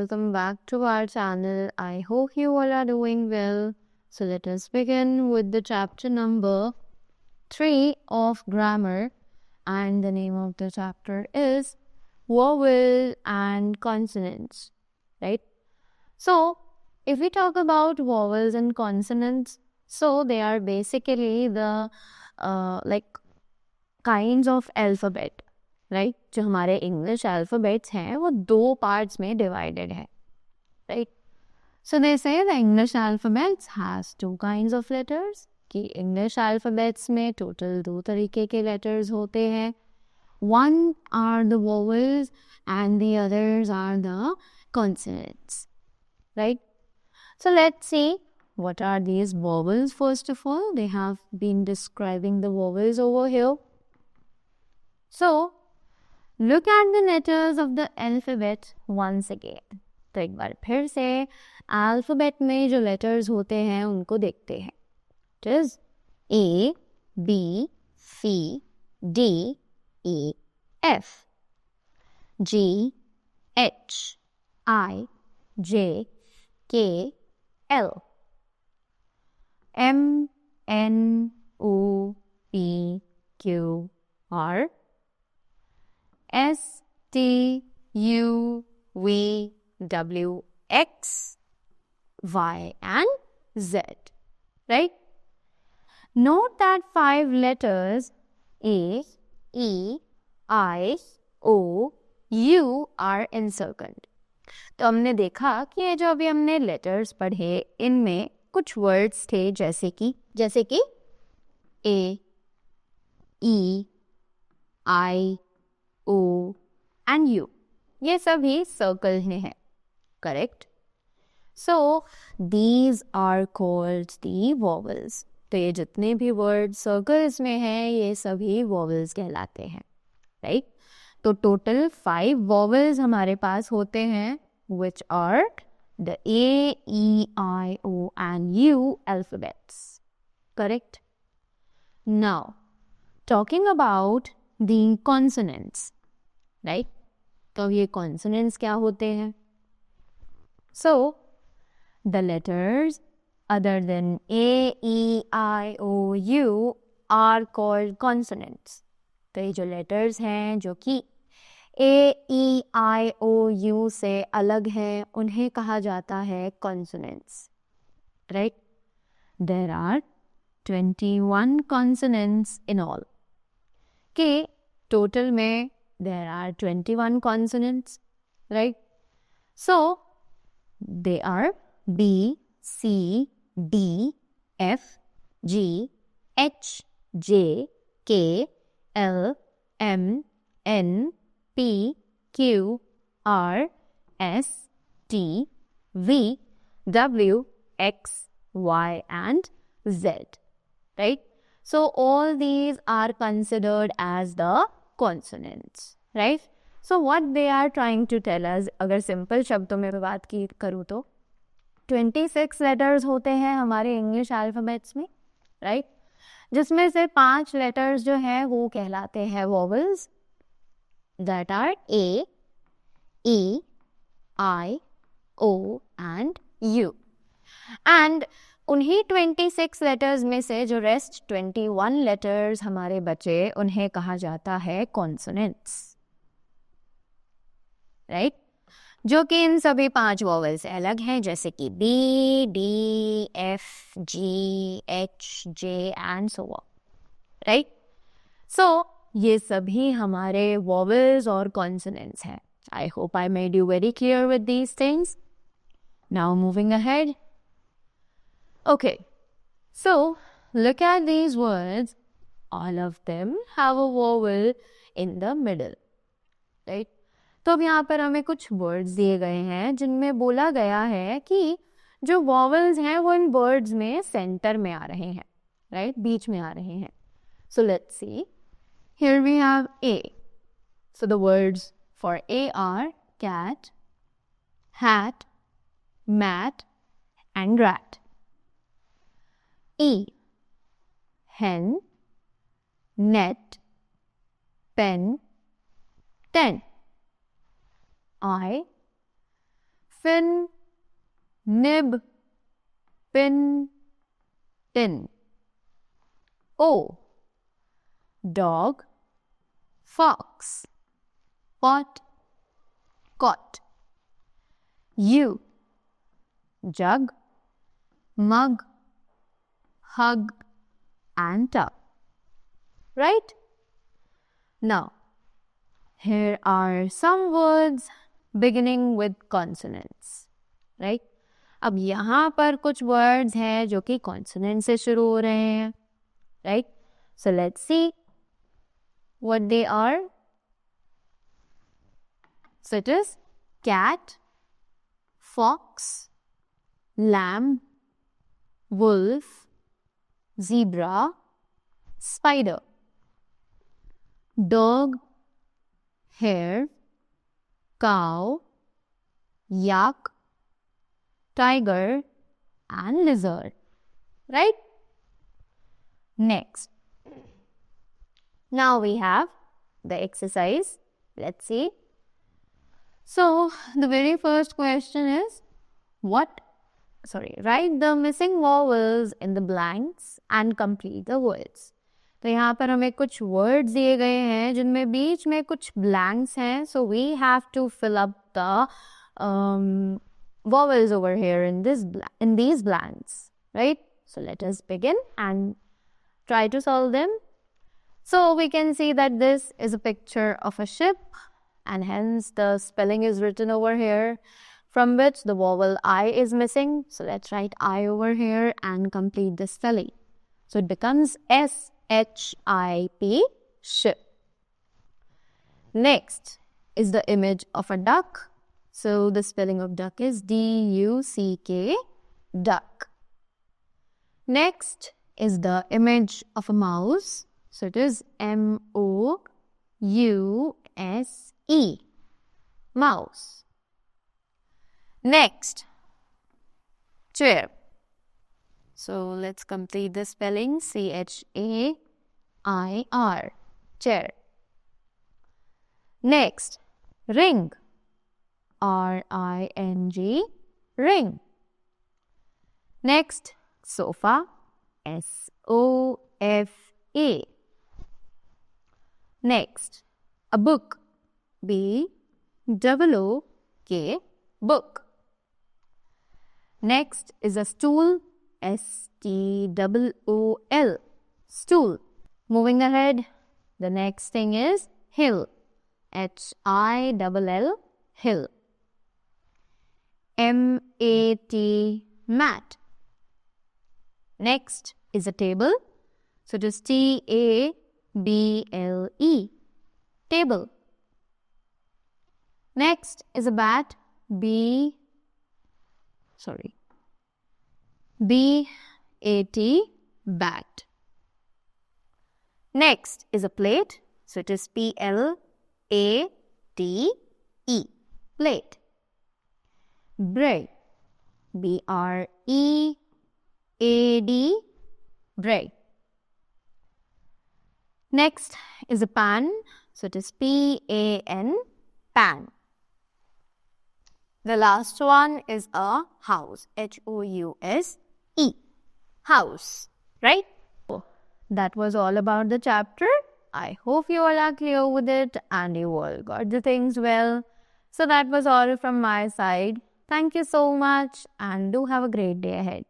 welcome back to our channel. I hope you all are doing well. So let us begin with the chapter number 3 of grammar, and the name of the chapter is vowel and consonants, right? So if we talk about vowels and consonants, so they are basically the kinds of alphabet, right जो हमारे English alphabets हैं वो 2 parts में divided है, right. So they say the English alphabets has 2 kinds of letters, कि English alphabets में total 2 तरीके के लेटर्स होते हैं. One are the vowels and the others are the consonants, right. So let's see what are these vowels. First of all, they have been describing the vowels over here. So look at the letters of the alphabet once again. तो एक बार फिर से alphabet में जो letters होते हैं उनको देखते हैं. It is A, B, C, D, E, F, G, H, I, J, K, L, M, N, O, P, Q, R, S, T, U, V, W, X, Y, and Z, right? Note that 5 letters A, E, I, O, U are encircled. तो हमने देखा कि ये जो अभी हमने letters पढ़े इनमें कुछ वर्ड्स थे जैसे कि A, E, I, O and U, ये सभी सर्कल में है, correct. So these are called the vowels. तो ये जितने भी वर्ड सर्कल्स में हैं ये सभी वॉवल्स कहलाते हैं, राइट. तो टोटल 5 वॉवल्स हमारे पास होते हैं which are the A, E, I, O and U alphabets, correct. Now talking about the consonants, right. तो ये कॉन्सोनेंट्स क्या होते हैं. So the letters other than A, E, I, O, U are called consonants. तो ये जो letters हैं जो कि A, E, I, O, U से अलग हैं उन्हें कहा जाता है consonants, right. There are 21 consonants in all, के टोटल में there are 21 consonants, right? So they are B, C, D, F, G, H, J, K, L, M, N, P, Q, R, S, T, V, W, X, Y and Z, right? So all these are considered as the consonants, right? So what they are trying to tell us, अगर simple शब्दों में बात की करूँ तो 26 letters होते हैं हमारे इंग्लिश अल्फ़ाबेट्स में, राइट. जिसमें से 5 लेटर्स जो हैं वो कहलाते हैं vowels, that are A, E, I, O and U. And उन्हीं 26 लेटर्स में से जो रेस्ट 21 लेटर्स हमारे बचे उन्हें कहा जाता है कॉन्सोनेंट्स, राइट. जो कि इन सभी 5 वॉवल से अलग हैं, जैसे कि B, D, F, G, H, J and so on, right. So ये सभी हमारे वॉवल्स और कॉन्सोनेंट्स हैं. I hope I made you very clear with these things. Now moving ahead. Okay, so look at these words. All of them have a vowel in the middle, right? तो अब यहाँ पर हमें कुछ words दिए गए हैं जिनमें बोला गया है कि जो vowels हैं वो इन words में center में आ रहे हैं, right? बीच में आ रहे हैं. So let's see. Here we have A. So the words for A are cat, hat, mat and rat. E, hen, net, pen, tent. I, fin, nib, pin, tin. O, dog, fox, pot, cot. U, jug, mug, hug, and tub. Right? Now, here are some words beginning with consonants. Right? अब यहाँ पर कुछ words हैं जो कि consonant से शुरू हो रहे हैं. Right? So let's see what they are. So it is cat, fox, lamb, wolf, zebra, spider. Dog, hare, cow, yak, tiger, and lizard. Right? Next. Now we have the exercise. Let's see. So, the very first question is, write the missing vowels in the blanks and complete the words. तो यहाँ पर हमें कुछ words दिए गए हैं जिनमें बीच में कुछ blanks हैं. So, we have to fill up the vowels over here in these blanks. Right? So, let us begin and try to solve them. So, we can see that this is a picture of a ship. And hence the spelling is written over here, from which the vowel I is missing. So let's write I over here and complete the spelling. So it becomes S-H-I-P, ship. Next is the image of a duck. So the spelling of duck is D-U-C-K, duck. Next is the image of a mouse. So it is M-O-U-S-E, mouse. Next, chair. So let's complete the spelling, C-H-A-I-R, chair. Next, ring, R-I-N-G, ring. Next, sofa, S-O-F-A. Next, a book, B-O-O-K, book. Next is a stool, S-T-O-O-L, stool. Moving ahead, the next thing is hill, H-I-L-L, hill. M-A-T, mat. Next is a table, so it is T-A-B-L-E, table. Next is a bat, B-A-T, bat. Next is a plate, so it is P-L-A-T-E, plate. Bread, B-R-E-A-D, bread. Next is a pan, so it is P-A-N, pan. The last one is a house, H-O-U-S-E, house, right? That was all about the chapter. I hope you all are clear with it and you all got the things well. So that was all from my side. Thank you so much and do have a great day ahead.